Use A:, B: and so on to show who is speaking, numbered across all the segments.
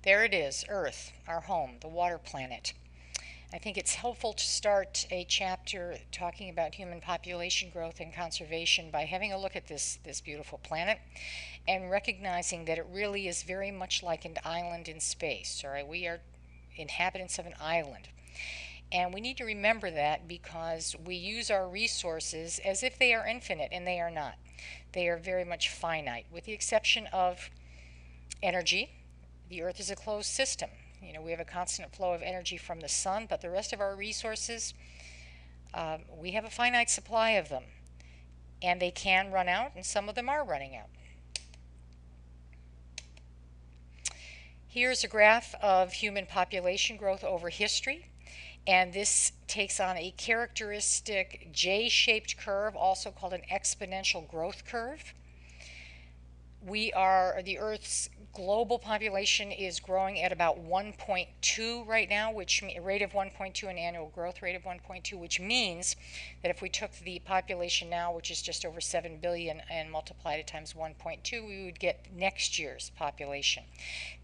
A: There it is, Earth, our home, the water planet. I think it's helpful to start a chapter talking about human population growth and conservation by having a look at this beautiful planet and recognizing that it really is very much like an island in space. All right, we are inhabitants of an island. And we need to remember that because we use our resources as if they are infinite, and they are not. They are very much finite, with the exception of energy. The Earth is a closed system. We have a constant flow of energy from the sun, but the rest of our resources, we have a finite supply of them. And they can run out, and some of them are running out. Here's a graph of human population growth over history. And this takes on a characteristic J-shaped curve, also called an exponential growth curve. The Earth's global population is growing at about 1.2 right now, which rate of 1.2, an annual growth rate of 1.2, which means that if we took the population now, which is just over 7 billion, and multiplied it times 1.2, we would get next year's population.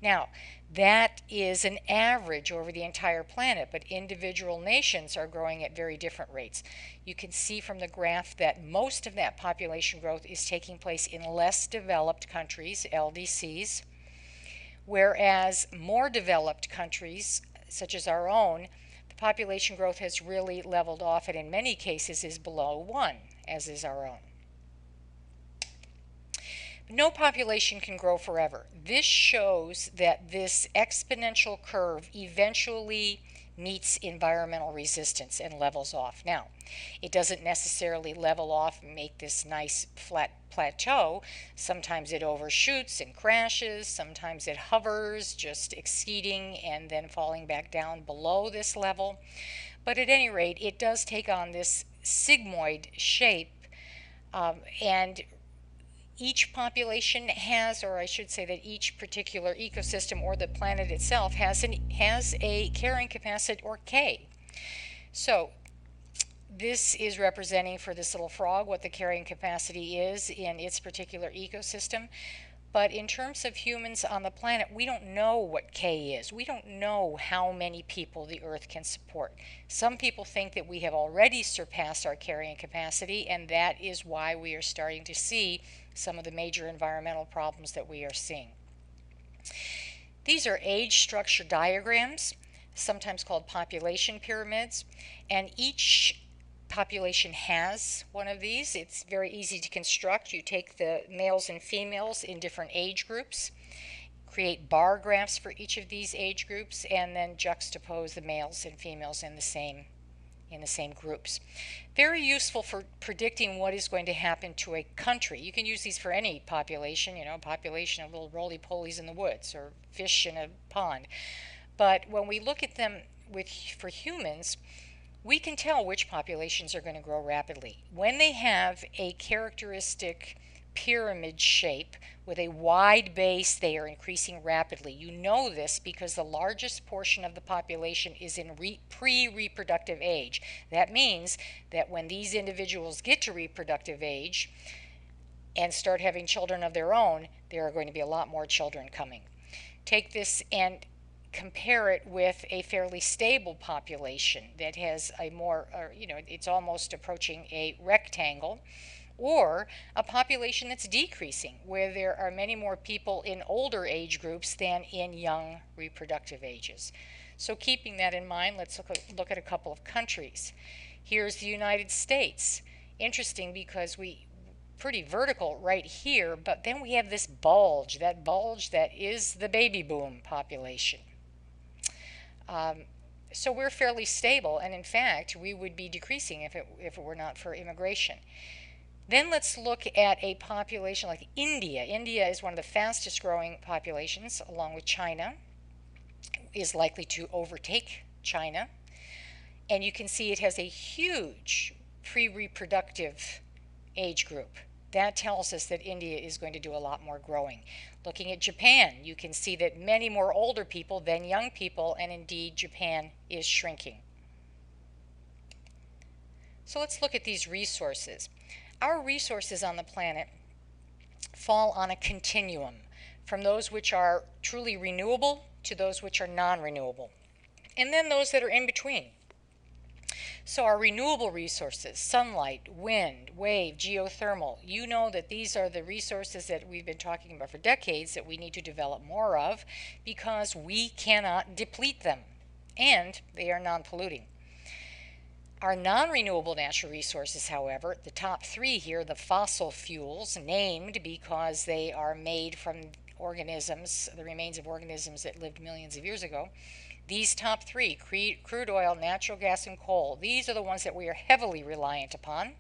A: Now, that is an average over the entire planet, but individual nations are growing at very different rates. You can see from the graph that most of that population growth is taking place in less developed countries, LDCs, whereas more developed countries, such as our own, the population growth has really leveled off and in many cases is below 1, as is our own. No population can grow forever. This shows that this exponential curve eventually meets environmental resistance and levels off. Now, it doesn't necessarily level off and make this nice flat plateau. Sometimes it overshoots and crashes. Sometimes it hovers, just exceeding and then falling back down below this level. But at any rate, it does take on this sigmoid shape, and each population has, or I should say that each particular ecosystem or the planet itself has a carrying capacity, or K. So this is representing for this little frog what the carrying capacity is in its particular ecosystem. But in terms of humans on the planet, we don't know what K is. We don't know how many people the Earth can support. Some people think that we have already surpassed our carrying capacity, and that is why we are starting to see some of the major environmental problems that we are seeing. These are age structure diagrams, sometimes called population pyramids, and each population has one of these. It's very easy to construct. You take the males and females in different age groups, create bar graphs for each of these age groups, and then juxtapose the males and females in the same groups. Very useful for predicting what is going to happen to a country. You can use these for any population, a population of little roly-polies in the woods or fish in a pond. But when we look at them for humans, we can tell which populations are going to grow rapidly. When they have a characteristic pyramid shape with a wide base, they are increasing rapidly. You know this because the largest portion of the population is in pre-reproductive age. That means that when these individuals get to reproductive age and start having children of their own, there are going to be a lot more children coming. Take this and compare it with a fairly stable population that has a more, it's almost approaching a rectangle, or a population that's decreasing, where there are many more people in older age groups than in young reproductive ages. So keeping that in mind, let's look at a couple of countries. Here's the United States. Interesting because pretty vertical right here, but then we have this bulge that is the baby boom population. So we're fairly stable, and in fact, we would be decreasing if it were not for immigration. Then let's look at a population like India. India is one of the fastest growing populations, along with China, is likely to overtake China. And you can see it has a huge pre-reproductive age group. That tells us that India is going to do a lot more growing. Looking at Japan, you can see that many more older people than young people, and indeed Japan is shrinking. So let's look at these resources. Our resources on the planet fall on a continuum, from those which are truly renewable to those which are non-renewable. And then those that are in between. So our renewable resources, sunlight, wind, wave, geothermal, you know that these are the resources that we've been talking about for decades that we need to develop more of because we cannot deplete them, and they are non-polluting. Our non-renewable natural resources, however, the top three here, the fossil fuels, named because they are made from organisms, the remains of organisms that lived millions of years ago. These top three, crude oil, natural gas, and coal, these are the ones that we are heavily reliant upon,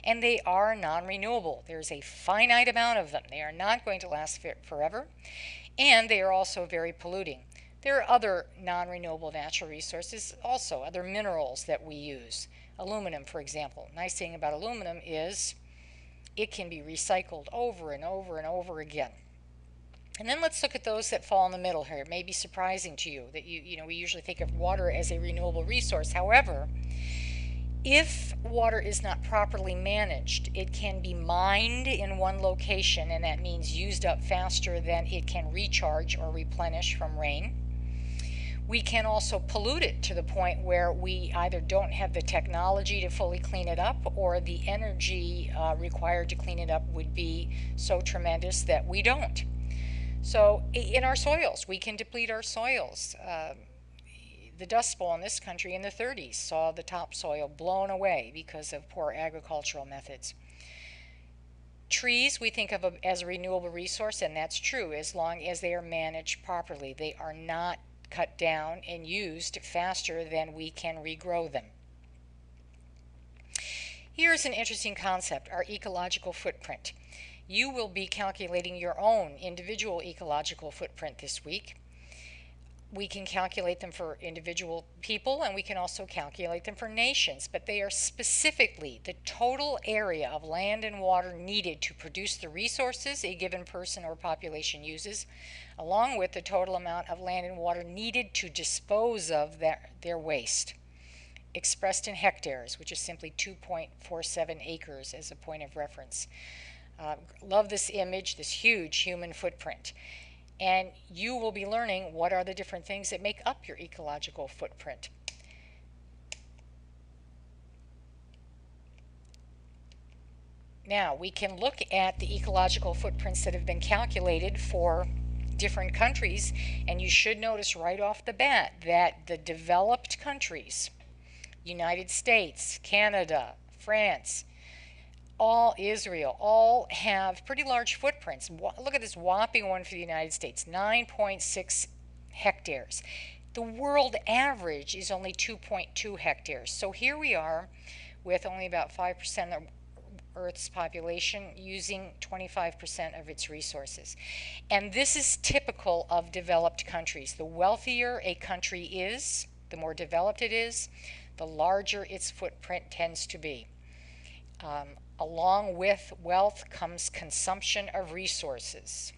A: and they are non-renewable. There's a finite amount of them. They are not going to last forever, and they are also very polluting. There are other non-renewable natural resources, also other minerals that we use. Aluminum, for example. Nice thing about aluminum is it can be recycled over and over and over again. And then let's look at those that fall in the middle here. It may be surprising to you that we usually think of water as a renewable resource. However, if water is not properly managed, it can be mined in one location, and that means used up faster than it can recharge or replenish from rain. We can also pollute it to the point where we either don't have the technology to fully clean it up, or the energy required to clean it up would be so tremendous that we don't. So in our soils, we can deplete our soils. The Dust Bowl in this country in the 30s saw the topsoil blown away because of poor agricultural methods. Trees we think of as a renewable resource, and that's true as long as they are managed properly. They are not cut down and used faster than we can regrow them. Here's an interesting concept, our ecological footprint. You will be calculating your own individual ecological footprint this week. We can calculate them for individual people, and we can also calculate them for nations, but they are specifically the total area of land and water needed to produce the resources a given person or population uses, along with the total amount of land and water needed to dispose of their waste, expressed in hectares, which is simply 2.47 acres as a point of reference. Love this image, this huge human footprint. And you will be learning what are the different things that make up your ecological footprint. Now, we can look at the ecological footprints that have been calculated for different countries, and you should notice right off the bat that the developed countries, United States, Canada, France, Israel, all have pretty large footprints. Look at this whopping one for the United States, 9.6 hectares. The world average is only 2.2 hectares. So here we are with only about 5% of Earth's population using 25% of its resources. And this is typical of developed countries. The wealthier a country is, the more developed it is, the larger its footprint tends to be. Along with wealth comes consumption of resources.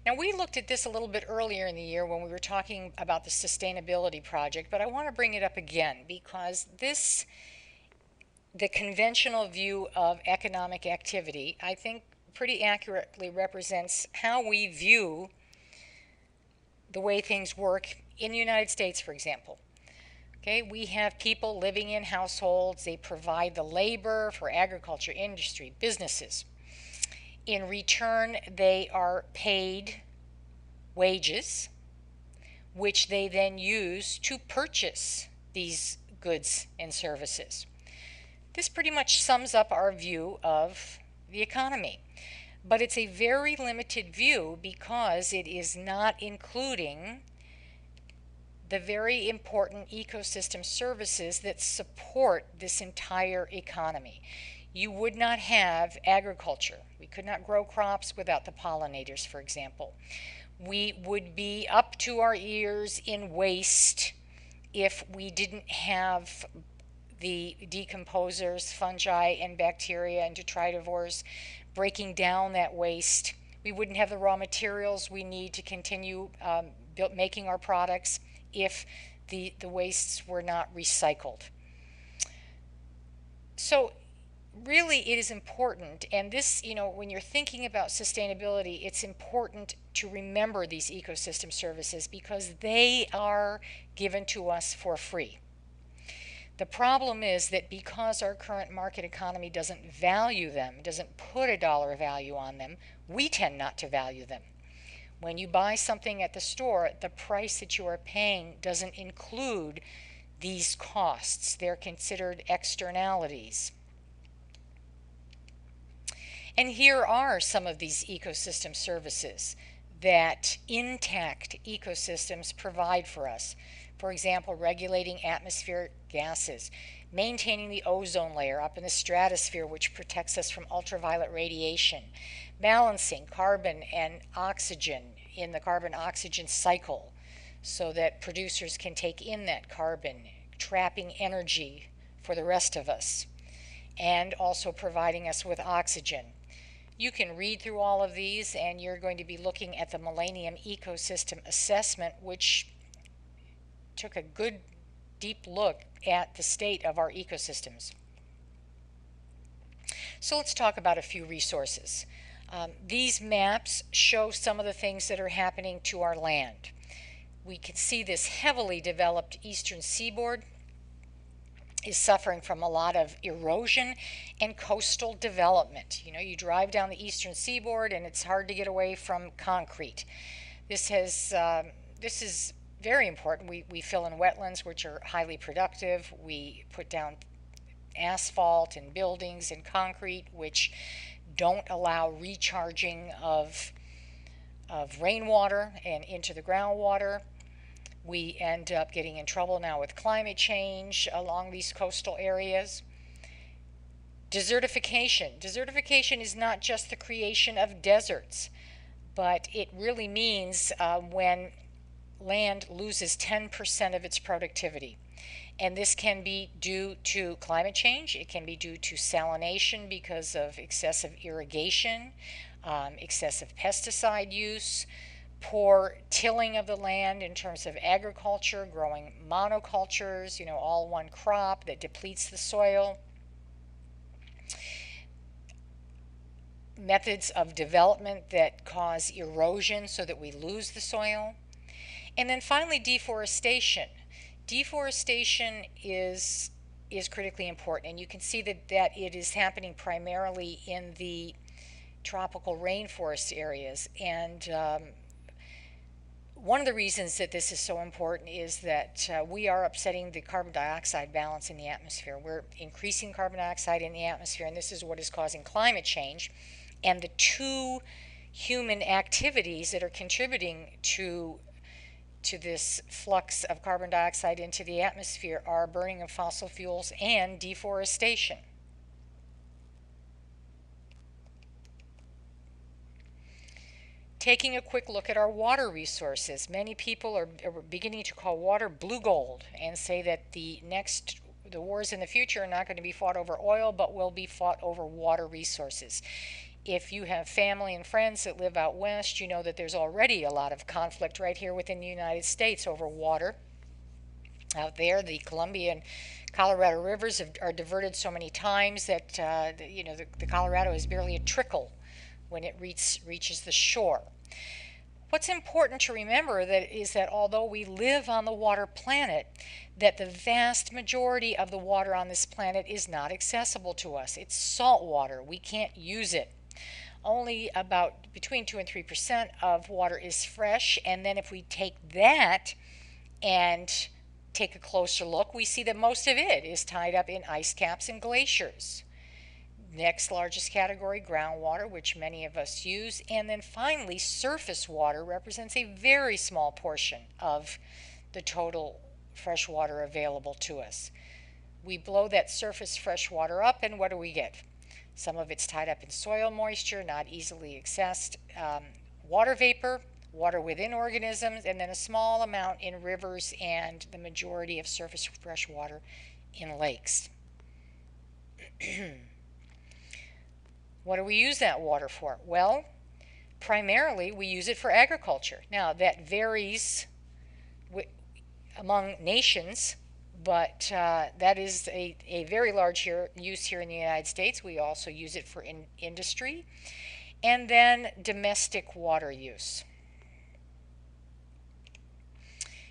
A: Now, we looked at this a little bit earlier in the year when we were talking about the sustainability project, but I want to bring it up again because the conventional view of economic activity, I think pretty accurately represents how we view the way things work in the United States, for example. Okay, we have people living in households. They provide the labor for agriculture, industry, businesses. In return, they are paid wages, which they then use to purchase these goods and services. This pretty much sums up our view of the economy. But it's a very limited view because it is not including the very important ecosystem services that support this entire economy. You would not have agriculture. We could not grow crops without the pollinators, for example. We would be up to our ears in waste if we didn't have the decomposers, fungi and bacteria and detritivores breaking down that waste. We wouldn't have the raw materials we need to continue making our products if the wastes were not recycled. So really it is important, and this, when you're thinking about sustainability, it's important to remember these ecosystem services because they are given to us for free. The problem is that because our current market economy doesn't value them, doesn't put a dollar value on them, we tend not to value them. When you buy something at the store, the price that you are paying doesn't include these costs. They're considered externalities. And here are some of these ecosystem services that intact ecosystems provide for us. For example, regulating atmospheric gases, maintaining the ozone layer up in the stratosphere, which protects us from ultraviolet radiation, balancing carbon and oxygen in the carbon-oxygen cycle so that producers can take in that carbon, trapping energy for the rest of us, and also providing us with oxygen. You can read through all of these, and you're going to be looking at the Millennium Ecosystem Assessment, which took a good deep look at the state of our ecosystems. So let's talk about a few resources. These maps show some of the things that are happening to our land. We can see this heavily developed eastern seaboard is suffering from a lot of erosion and coastal development. You drive down the eastern seaboard and it's hard to get away from concrete. This is very important. We fill in wetlands, which are highly productive. We put down asphalt and buildings and concrete, which don't allow recharging of rainwater and into the groundwater. We end up getting in trouble now with climate change along these coastal areas. Desertification. Desertification is not just the creation of deserts, but it really means when land loses 10% of its productivity. And this can be due to climate change. It can be due to salination because of excessive irrigation, excessive pesticide use, poor tilling of the land in terms of agriculture, growing monocultures, all one crop that depletes the soil. Methods of development that cause erosion so that we lose the soil. And then finally, deforestation. Deforestation is critically important, and you can see that it is happening primarily in the tropical rainforest areas. And one of the reasons that this is so important is that we are upsetting the carbon dioxide balance in the atmosphere. We're increasing carbon dioxide in the atmosphere, and this is what is causing climate change. And the two human activities that are contributing to this flux of carbon dioxide into the atmosphere are burning of fossil fuels and deforestation. Taking a quick look at our water resources. Many people are beginning to call water blue gold and say that the wars in the future are not going to be fought over oil, but will be fought over water resources. If you have family and friends that live out west, you know that there's already a lot of conflict right here within the United States over water. Out there, the Columbia and Colorado rivers are diverted so many times that the Colorado is barely a trickle when it reaches the shore. What's important to remember is that although we live on the water planet, that the vast majority of the water on this planet is not accessible to us. It's salt water. We can't use it. Only about between 2 and 3% of water is fresh, and then if we take that and take a closer look, we see that most of it is tied up in ice caps and glaciers. Next largest category, groundwater, which many of us use, and then finally surface water represents a very small portion of the total fresh water available to us. We blow that surface fresh water up, and what do we get? Some of it's tied up in soil moisture, not easily accessed, water vapor, water within organisms, and then a small amount in rivers and the majority of surface fresh water in lakes. What do we use that water for? Well, primarily we use it for agriculture. Now, that varies among nations, but that is a very large use here in the United States. We also use it for industry. And then domestic water use.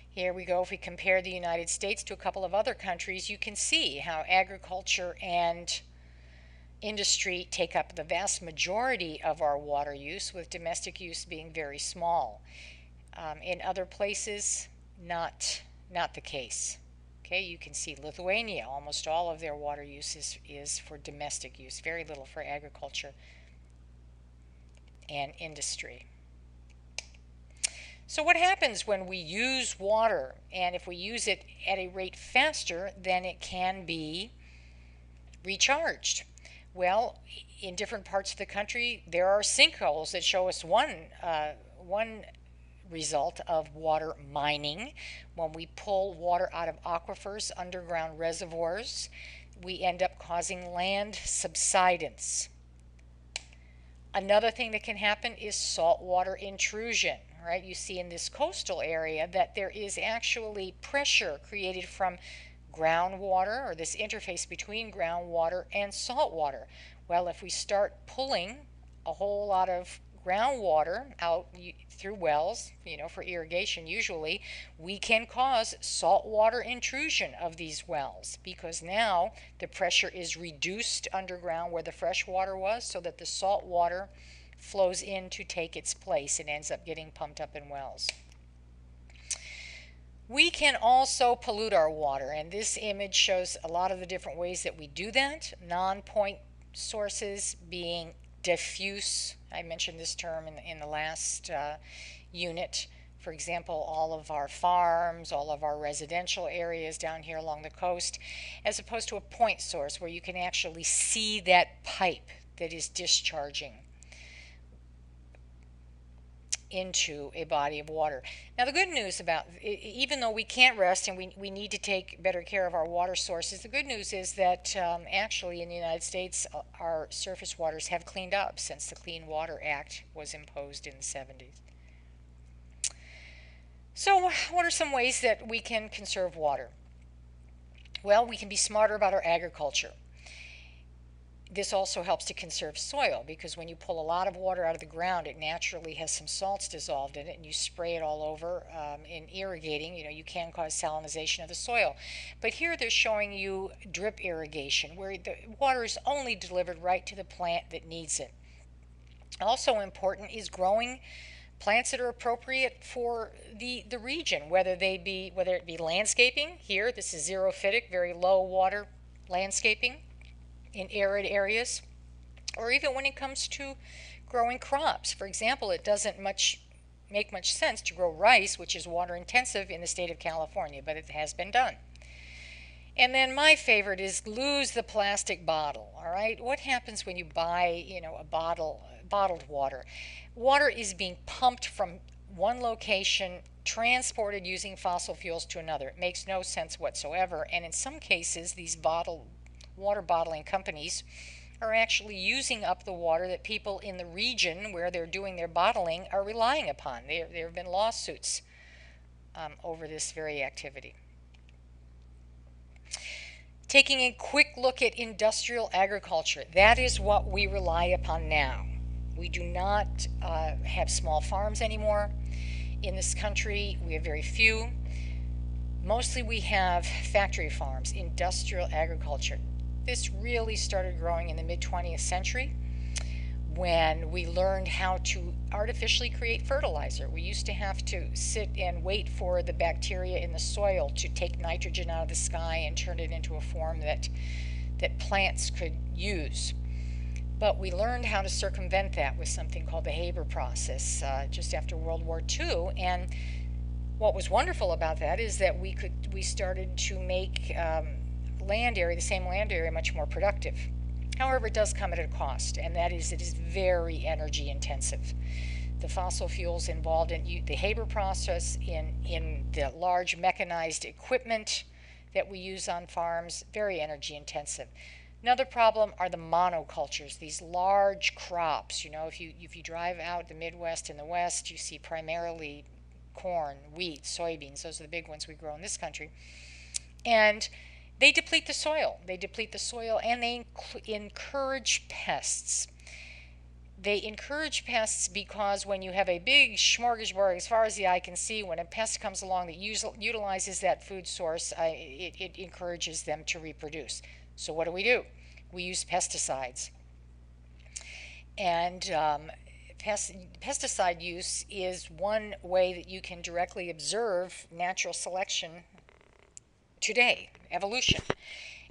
A: Here we go. If we compare the United States to a couple of other countries, you can see how agriculture and industry take up the vast majority of our water use, with domestic use being very small. In other places, not the case. Okay, you can see Lithuania, almost all of their water use is for domestic use, very little for agriculture and industry. So what happens when we use water, and if we use it at a rate faster than it can be recharged? Well, in different parts of the country, there are sinkholes that show us one result of water mining. When we pull water out of aquifers, underground reservoirs, we end up causing land subsidence. Another thing that can happen is saltwater intrusion, right? You see in this coastal area that there is actually pressure created from groundwater, or this interface between groundwater and saltwater. Well, if we start pulling a whole lot of groundwater out through wells, for irrigation usually, we can cause saltwater intrusion of these wells, because now the pressure is reduced underground where the fresh water was, so that the salt water flows in to take its place and ends up getting pumped up in wells. We can also pollute our water, and this image shows a lot of the different ways that we do that. Non-point sources being diffuse. I mentioned this term in the last unit. For example, all of our farms, all of our residential areas down here along the coast, as opposed to a point source where you can actually see that pipe that is discharging into a body of water. Now the good news about, even though we can't rest and we need to take better care of our water sources, the good news is that actually in the United States our surface waters have cleaned up since the Clean Water Act was imposed in the 70s. So what are some ways that we can conserve water? Well, we can be smarter about our agriculture. This also helps to conserve soil, because when you pull a lot of water out of the ground, it naturally has some salts dissolved in it, and you spray it all over in irrigating. You can cause salinization of the soil. But here they're showing you drip irrigation, where the water is only delivered right to the plant that needs it. Also important is growing plants that are appropriate for the region, whether it be landscaping. Here, this is xerophytic, very low water landscaping in arid areas, or even when it comes to growing crops. For example, it doesn't make much sense to grow rice, which is water intensive, in the state of California, but it has been done. And then my favorite is lose the plastic bottle. All right, what happens when you buy a bottled water? Water is being pumped from one location, transported using fossil fuels to another. It makes no sense whatsoever, and in some cases these water bottling companies are actually using up the water that people in the region where they're doing their bottling are relying upon. There have been lawsuits over this very activity. Taking a quick look at industrial agriculture, that is what we rely upon now. We do not have small farms anymore in this country. We have very few. Mostly we have factory farms, industrial agriculture. This really started growing in the mid-20th century when we learned how to artificially create fertilizer. We used to have to sit and wait for the bacteria in the soil to take nitrogen out of the sky and turn it into a form that plants could use. But we learned how to circumvent that with something called the Haber process just after World War II. And what was wonderful about that is that we started to make the same land area much more productive. However, it does come at a cost, and that is it is very energy intensive. The fossil fuels involved in the Haber process, in the large mechanized equipment that we use on farms, very energy intensive. Another problem are the monocultures, these large crops. If you drive out the Midwest and the West, you see primarily corn, wheat, soybeans. Those are the big ones we grow in this country. And they deplete the soil. They deplete the soil and they encourage pests. They encourage pests because when you have a big smorgasbord as far as the eye can see, when a pest comes along that utilizes that food source, it encourages them to reproduce. So what do? We use pesticides. And pesticide use is one way that you can directly observe natural selection today, evolution.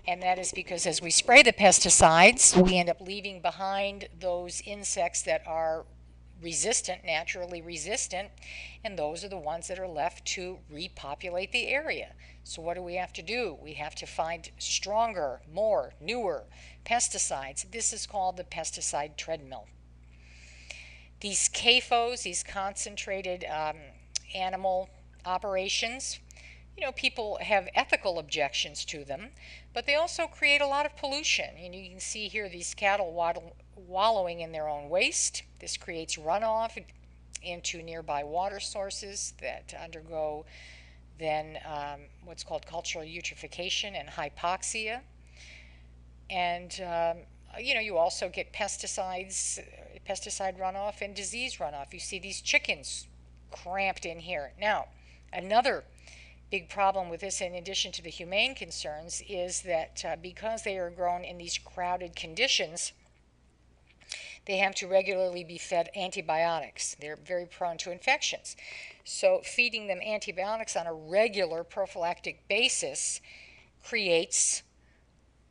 A: And that is because as we spray the pesticides, we end up leaving behind those insects that are resistant, naturally resistant, and those are the ones that are left to repopulate the area. So what do we have to do? We have to find stronger, more, newer pesticides. This is called the pesticide treadmill. These CAFOs, these concentrated animal operations, people have ethical objections to them, but they also create a lot of pollution. And you can see here these cattle wallowing in their own waste. This creates runoff into nearby water sources that undergo then what's called cultural eutrophication and hypoxia. And you also get pesticide runoff and disease runoff. You see these chickens cramped in here. Now, another big problem with this, in addition to the humane concerns, is that because they are grown in these crowded conditions, they have to regularly be fed antibiotics. They're very prone to infections. So feeding them antibiotics on a regular prophylactic basis creates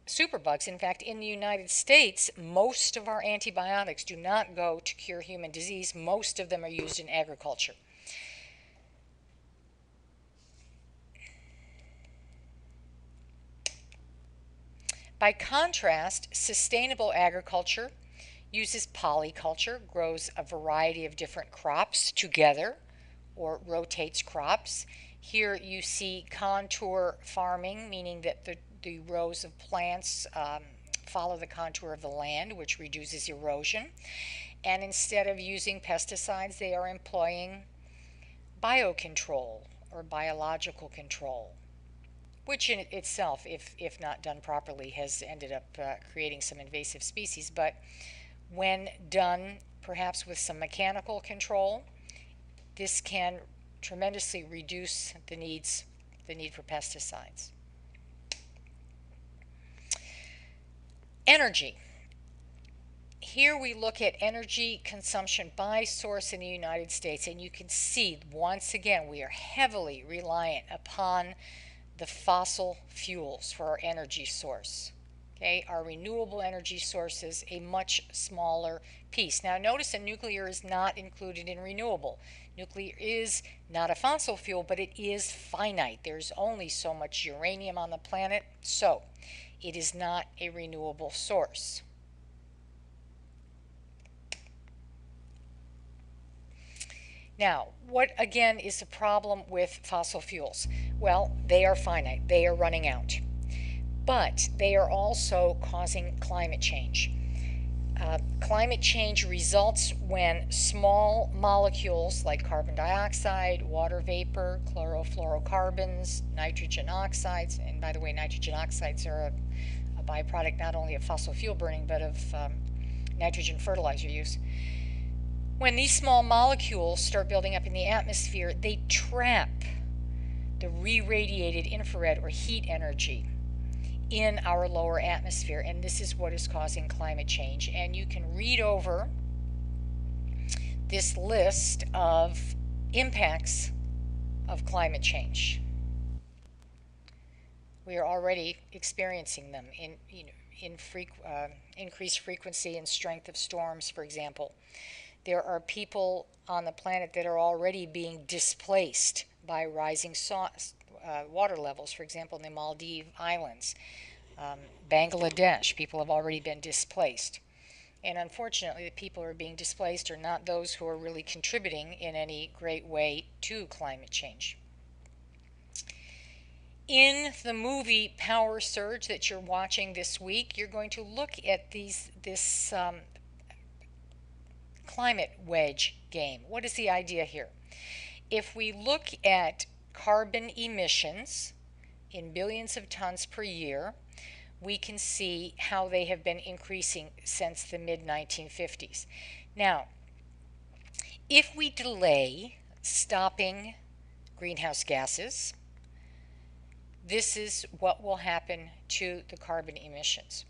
A: superbugs. In fact, in the United States, most of our antibiotics do not go to cure human disease. Most of them are used in agriculture. By contrast, sustainable agriculture uses polyculture, grows a variety of different crops together, or rotates crops. Here you see contour farming, meaning that the rows of plants follow the contour of the land, which reduces erosion. And instead of using pesticides, they are employing biocontrol or biological control, which in itself, if not done properly, has ended up creating some invasive species. But when done perhaps with some mechanical control, this can tremendously reduce the need for pesticides. Energy. Here we look at energy consumption by source in the United States, and you can see once again we are heavily reliant upon the fossil fuels for our energy source. Okay, our renewable energy sources, a much smaller piece. Now notice that nuclear is not included in renewable. Nuclear is not a fossil fuel, but it is finite. There's only so much uranium on the planet, so it is not a renewable source. Now, what again is the problem with fossil fuels? Well, they are finite. They are running out. But they are also causing climate change. Climate change results when small molecules like carbon dioxide, water vapor, chlorofluorocarbons, nitrogen oxides, and by the way, nitrogen oxides are a byproduct not only of fossil fuel burning but of nitrogen fertilizer use. When these small molecules start building up in the atmosphere, they trap the re-radiated infrared or heat energy in our lower atmosphere, and this is what is causing climate change. And you can read over this list of impacts of climate change. We are already experiencing them in increased frequency and strength of storms, for example. There are people on the planet that are already being displaced by rising water levels, for example, in the Maldives Islands. Bangladesh, people have already been displaced. And unfortunately, the people who are being displaced are not those who are really contributing in any great way to climate change. In the movie Power Surge that you're watching this week, you're going to look at this climate wedge game. What is the idea here? If we look at carbon emissions in billions of tons per year, we can see how they have been increasing since the mid-1950s. Now, if we delay stopping greenhouse gases, this is what will happen to the carbon emissions.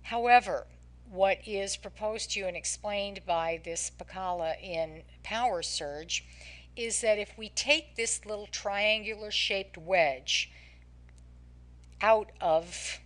A: However, what is proposed to you and explained by this Pacala in Power Surge is that if we take this little triangular shaped wedge out of